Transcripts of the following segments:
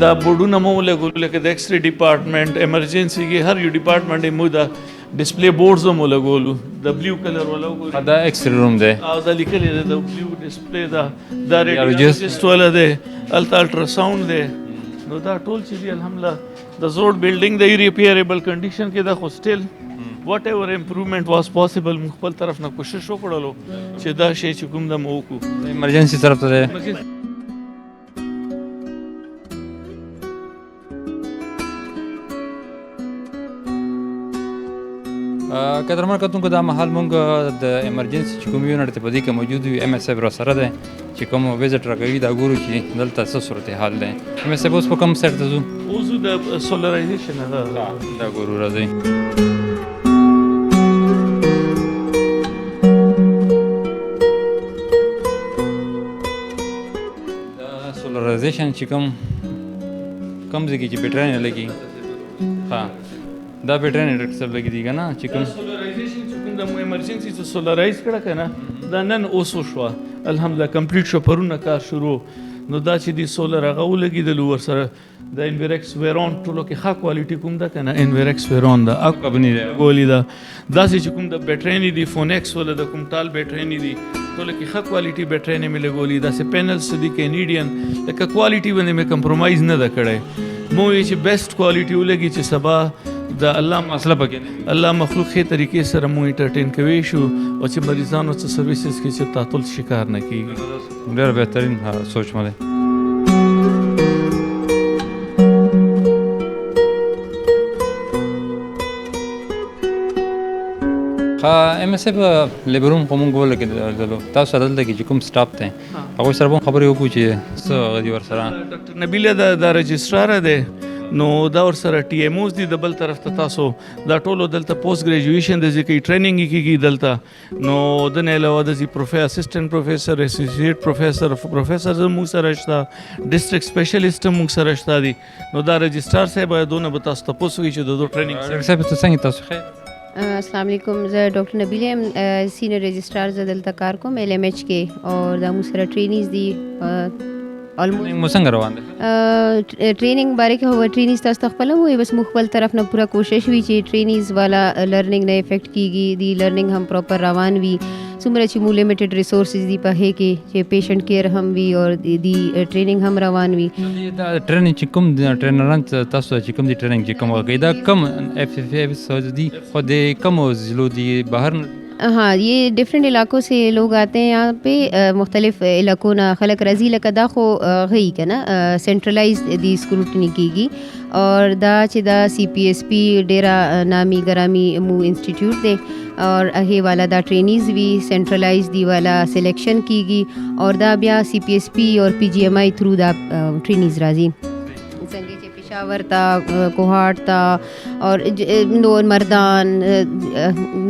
دا بورډونه مو لګول لکه د ایکس ری ډپارټمنټ ایمرجنسي کې هر یو ډپارټمنټ مو دا ډسپلی بورډز مو لګولو د بلو کلر ولا وګورئ دا ایکس ری روم دی او دا لیکل دی د بلو ډسپلی دا ریډیولوجیست ولا دی الټرا ساوند دی نو دا ټول چې دی الحمدلله د زوړ بلډینګ د ریپیریبل کنډیشن کې دا خو سټیل واټ ایور امپروومنٹ واز پاسبل موږ خپل طرف نه کوشش وکړلو چې دا شی چې کوم د مو وکړو ایمرجنسي طرف ته دی قدرمن کتونکو دا مهال مونږ د ایمرجنسي چې کوم یونټ ته په دې کې موجود وي ایم ایس ایف را سره دی چې کوم ویزټ راکوي دا ګورو چې دلته څه صورتحال دی ایم ایس ایف اوس په کوم سایډ ته ځو اوس د سولرایزیشن دا ګورو راځئ سولرایزیشن چې کوم ځای کې چې بیټرۍ نه لګي ها دا بیټرۍ نه ډاکټر صاحب لګي دي که نه چې کوم سولرایزیشن چې کوم د ایمرجنسي چې سولرایز کړه که نه دا نن اوس وشوه الحمدلله کمپلیټ شو پرونه کار شروع نو دا چې د سولر هغه ولګېدلو ورسره د انویرکس ویرون ټولو کې ښه کوالټي کوم ده که نه انویرکس ویرون ده کمپني دی ګولي ده داسې چې کوم د بیټرۍ نه دي فونیکس ولا د کوم ټال بیټرۍ نه دي ټولو کې ښه کوالټي بیټرۍ نه مې لګولي داسې پینلز دي کینیډین لکه کوالټي باندې مې کمپرومایز نه ده کړی مو وایي چې بیسټ کوالټي ولګي چې سبا د الله مسله پکې الله مخلوق ښې طریقې سره مو انټرټین کوي شو او چې مریضانو څه سرویسز کې چې تعطل شکار نه کیږي ډېر بهترین سوچ مو دی ایم ایس ایف لیبروم خو مونږ ولګېدلو تاسو سره دلته کې چې کوم سټاف دی هغوی سره به خبرې وکړو چې څه هغه دي ورسره ډاکټر نبیله دا رجسټراره دی نو دا ورسره ټي ایم اوز دي د بل طرف ته تاسو دا ټولو دلته پوسټ ګریجویشن د ځکه ټریننګ کیږي دلته نو د نه علاوه د اسسټنټ پروفیسر اسوسییټ پروفیسر زموږ سره شته ډسټرکټ سپیشلیسټ موږ سره شته دي نو دا رجسټر صاحب دونه به تاسو ته پوسوي چې د ټریننګ صاحب ته څنګه تاسو خیر السلام علیکم زه ډاکټر نبیله یم سینیئر رجسټرار زه دلته کار کوم ایل ایم ایچ کې او دا موږ سره ټرینیز دي مو څنګه روان دی ټریننګ باره کې هو ټرینیز تاسو ته خپله وایي بس موږ خپل طرف نه پوره کوشش وي چې ټرینیز والا لرننګ نه افیکټ کیږي دی لرننګ هم پراپر روان وي څومره چې مو لیمیټډ ریسورسز دي په هغې کې چې پیشنټ کیر هم وي او دی ټریننګ هم روان وي دا ټریننګ چې کوم ټرینران تاسو چې کوم دی ټریننګ چې کوم ورکوي دا کم اف اف ایف دي خو د کومو ضلعو دي بهر हाँ ये डिफरेंट इलाकों से लोग आते हैं यहाँ पे मुख्तलिफ इलाकों ना खलक रजी लका दा खो गई का ना सेंट्रलाइज दी स्क्रूटनी कीगी और दा चिदा CPSP डेरा नामी गरामी मू इंस्टीट्यूट दे और अहे वाला दा ट्रेनीज़ भी सेंट्रलाइज दी वाला सिलेक्शन कीगी और दा बिया CPSP और PGMI थ्रू दा ट्रेनीज़ राजी संगे पेशावर था कोहाट था और नोर मर्दान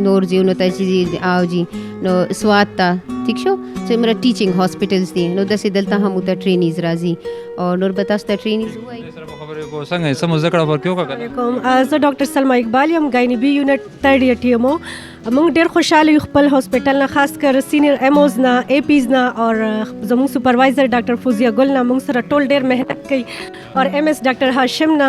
नोर जी उन्होंने चीज़ आओ जी नो स्वाद था ठीक शो जो मेरा टीचिंग हॉस्पिटल्स थी नो दस दलता हम उतर ट्रेनीज़ राजी और नोर बतास्ता ट्रेनीज़ हुआ زه ډاکټر سلمہ اقبال یم ګاینی بي یونټ 3rd ایئر ټي ام او موږ ډېر خوشاله یو خپل هاسپټل نه خاص کر سینیئر ایموز نه اے پیز نه او زموږ سپروایزر ډاکټر فوزیه ګل نه موږ سره ټول ډېر مهنت کوي او ایم ایس ډاکټر هاشم نه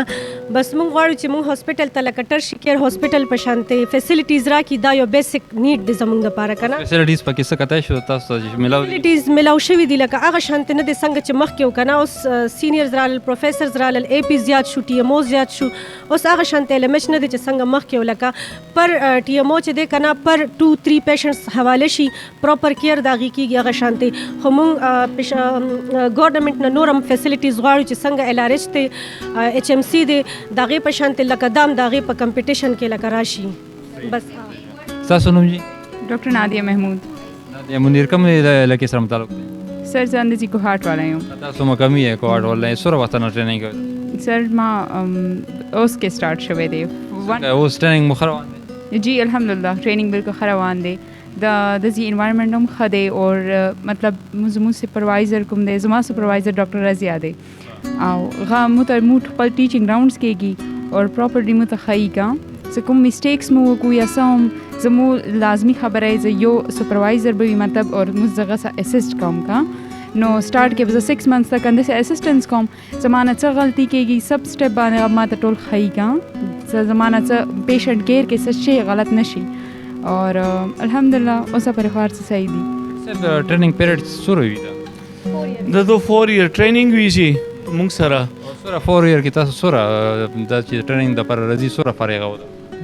بس موږ غواړو چې موږ هاسپټل ته لکه ټرشي کیر هاسپټل په شانته فیسیلیټیز راکړي دا یو بیسیک نیډ دی زموږ لپاره کنه فیسیلیټیز پکې څه کتای شو تاسو چې ملاو فیسیلیټیز ملاو شوي دي لکه هغه شانته نه دي څنګه چې مخکې وکنه اوس سینیئرز رال پروفیسرز رال اے پی زیات شو ټي ام او زیات شو اوس هغه شانته لمچ نه دي چې څنګه مخکې ولکه پر ټي ام او چې دی کنه پر 2-3 پیشنټس حواله شي پراپر کیر داږي کیږي هغه شانته خو موږ ګورنمنت نه نورم فیسیلیټیز غواړو چې څنګه ال ار ایچ ته ایچ ام سی دی داغه په شانته لکه دام داغه په کمپټیشن کې لکه راشي بس تاسو نوم جی ډاکټر نادیه محمود نادیه منیر کوم لکه سره متعلق دی سر زه اندازې کوهاټ والا یم تاسو مقامی یې کوهاټ والا یې سره وخت نه ټریننګ کوئ سر ما اوس کې سٹارټ شوی دی اوس ټریننګ مو ښه روان دی جی الحمدلله ټریننګ بالکل ښه روان دی د دې انوایرمنټ هم ښه دی او مطلب زموږ سپروایزر کوم دی زما سپروایزر ډاکټر رضیا دی او هغه موږ خپل ټیچنګ راؤنډز کېږي او پراپرلی مو ته ښایي کا څه کوم میسټیکس مو وکړو یا څه هم زموږ لازمي خبره یې زه یو سپروایزر به وي مطلب او موږ دغه سره اسسټ کوم کا نو سٹارټ کې به 6 منثs تک انداسې اسسټنس کوم زمانه څه غلطي کېږي سب سټپ باندې هغه ماته ټول ښیي کا زمانه څه پیشنټ کیر کې څه شی غلط نشي اور الحمدلله اوسه پر خار څه صحیح دي سب ټریننګ پیریډ سره وي دا د 4 year training وی شي موږ سره سره 4 year کې تاسو سره دا چې ټریننګ د پر راځي سره فارغ و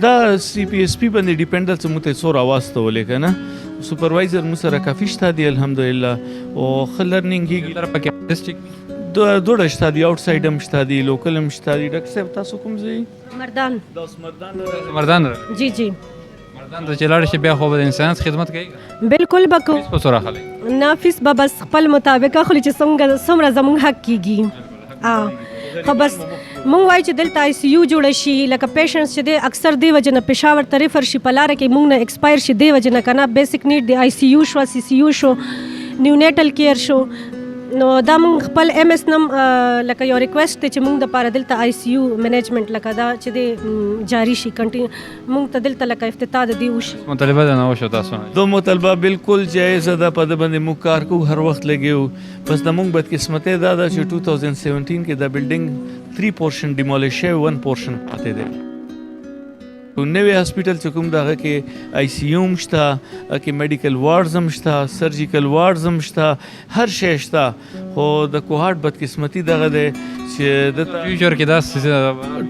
دا سی پی اس پی باندې ډیپندنس مو ته سور واستولې کنه سپروایزر مو سره کافي شته دی الحمدلله او خل لرنینګ کیږي تر پکې ډیسټریکټ دوړه شته دی آوټ ساید هم شته دی لوکل هم شته دی ډاکټر صاحب تاسو کوم ځای مردان مردان جی جی مردان ته چلاړ شي بیا خو د انسانیت خدمت کوي بالکل بکو په سره خلک نافس به بس خپل مطابق خو چې څومره زموږ حق کیږي خو بس مونږ وایو چې دلته آی سی یو جوړه شي لکه پیشنټس چې دی اکثر دی وجه نه پېښور ته ریفر شي په لاره کې مونږ نه ایکسپایر شي دی وجه نه که نه بیسک نیډ دی آی سی یو شو سی سی یو شو نیونیټل کیر شو نو دا مونږ خپل ایم ایس نم لکه یو ریکویسټ دی چې مونږ دپاره دلته آی سی یو مینجمنټ لکه دا چې دی جاری شي کنټینیو مونږ ته دلته لکه افتتاح د دې وشي مطالبه ده نه وشو تاسو دو مطالبه بالکل جایز ده په د باندې موږ کار کوو هر وخت لګیو بس د موږ بدقسمتۍ دا ده چې 2017 کې د بلډینګ 3 پورشن ډیمولیش شوی 1 پورشن پاتې دی نوی هاسپیټل چې کوم دغه کې آی سی یو هم شته کې میډیکل وارډز هم شته سرجیکل وارډز هم شته هر شی شته خو د کوهاټ بدقسمتي دغه دی چې د فیوچر کې دا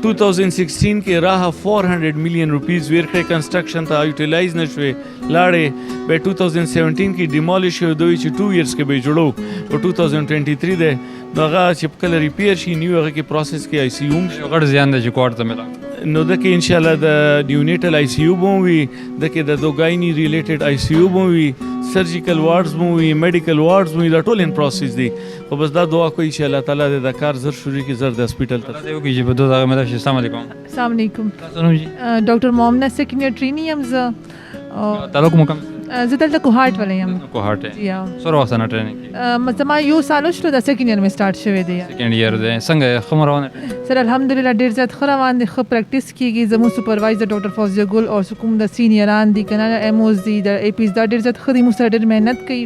2016 کې راه 400 میلیون روپیز ور کړی کنسټرکشن ته یوټیلایز نشوي لاړې په 2017 کې ډیمولیش شو دوی چې 2 ایئرز کې به جوړو په 2023 دی دغه چې کله ریپیر شي نیو هغه کې پروسس کې آی سی یو یو غړ زیان دی چې کوارټ ته ملا نو د کې ان شاء الله د نیونیټل آی سی یو بو وي د کې د دوګایني ریلیټډ آی سی یو بو وي سرجیکل وارډز بو وي میډیکل وارډز وي دا ټول ان پروسس دي خو بس دا دعا کوي چې الله تعالی د کار زر شروع کی زر د هسپتال ته دا یو کې چې په دوه ځای مله شي السلام علیکم السلام علیکم تاسو نو جی ډاکټر مومنه سیکنډ ټرینی یم زه تعلق مو کوم زه دلته کوهاټ ولې یم کوهاټ یا سره وسنه ټریننګ زما یو سال شو د سیکنډ ایئر مې سٹارټ شوی دی سیکنډ ایئر دی څنګه خبر روانه سر الحمدلله ډیر زیات ښه روان دي ښه پریکټیس کیږي زموږ سپروایزر ډاکټر فوزیه ګل او کوم د سینیران دي کنه ایموز دي د ای پیز دا ډیر زیات ښه دي موږ سره ډیر مهنت کوي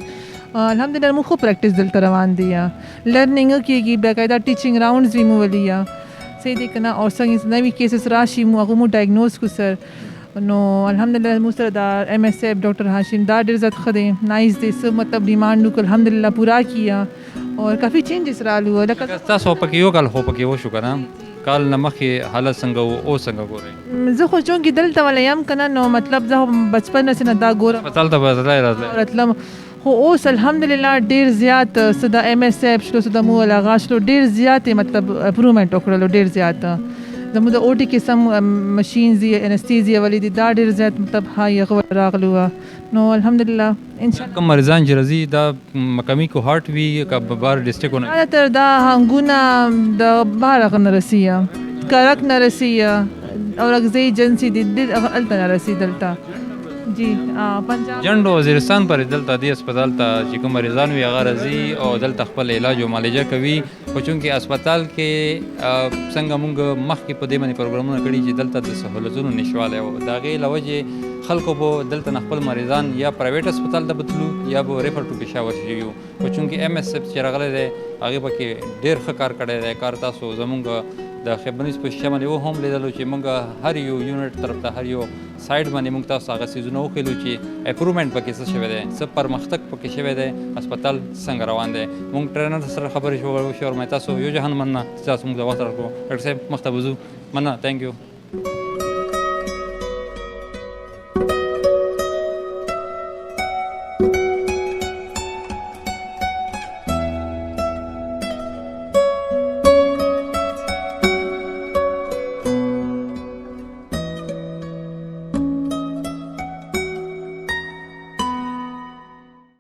الحمدلله موږ ښه پریکټیس دلته روان دي یا لرنینګ کیږي باقاعده ټیچینګ راوندز وی مو ولي یا صحیح دي کنه او څنګه نوی کیسز راشي مو هغه مو ډایګنوز کو سر نو الحمدلله موږ سره د ایم ایس ایف ډاکټر هاشم دا ډیر زیات ښه دی نایس دی څه مطلب ډیمانډ وکړ الحمدلله پورا کیا اور کافی چینجز رالو لکه تاسو پکې یو کال خو پکې وشو کنه کال نه مخکې حالت څنګه او څنګه ګورئ زه خو چون کې دلته ولا یم کنه نو مطلب زه بچپن نه دا ګورم هسپتال ته به راتلم خو اوس الحمدلله ډیر زیات صدا ایم ایس ایف شلو صدا مو لغا شلو ډیر زیات مطلب امپروومنت وکړلو ډیر زیات زموږ د او ټي کې سم ماشینز دي انستیزیا ولې دي دا ډیر زیات مطلب هاي غوړ راغلو نو الحمدلله ان شاء الله کوم مریضان چې راځي دا مقامی کوهاټ وی کا بار ډیسټریکټونه دا تر دا هنګونه د بهر نه رسیه کرک نه رسیه او رغزي ایجنسی دي دلته نه رسي دلته جی پنجاب جنډو وزیرستان پر دلته دی هسپتال ته چې کوم مریضان وي هغه راځي او دلته خپل علاج او معالجه کوي خو چونکې هسپتال کې څنګه موږ مخکې په دې باندې پروګرامونه کړي چې دلته د سهولتونو نشوالی و د هغې له وجې خلکو به دلته نه خپل مریضان یا پرایویټ هسپتال ته بتلو یا به ریفر ټو پېښور شوي وو خو چونکې ایم ایس ایف چې راغلی دی هغې پکې ډېر ښه کار کړی دی کار تاسو زموږ د خیبنیز په شیشه باندې هم لیدلو چې موږ هر یو یونټ طرف ته هر یو سایډ باندې موږ تاسو هغه څیزونه وښیلو چې اپرومنټ پکې څه شوی دی څه پرمختګ پکې شوی دی هسپتال څنګه روان دی موږ ټرینر سره خبرې وشو تاسو یو جهان مننه چې تاسو موږ د وخت راکړو ډاکټر صاحب مخ ته وځو مننه تھینک یو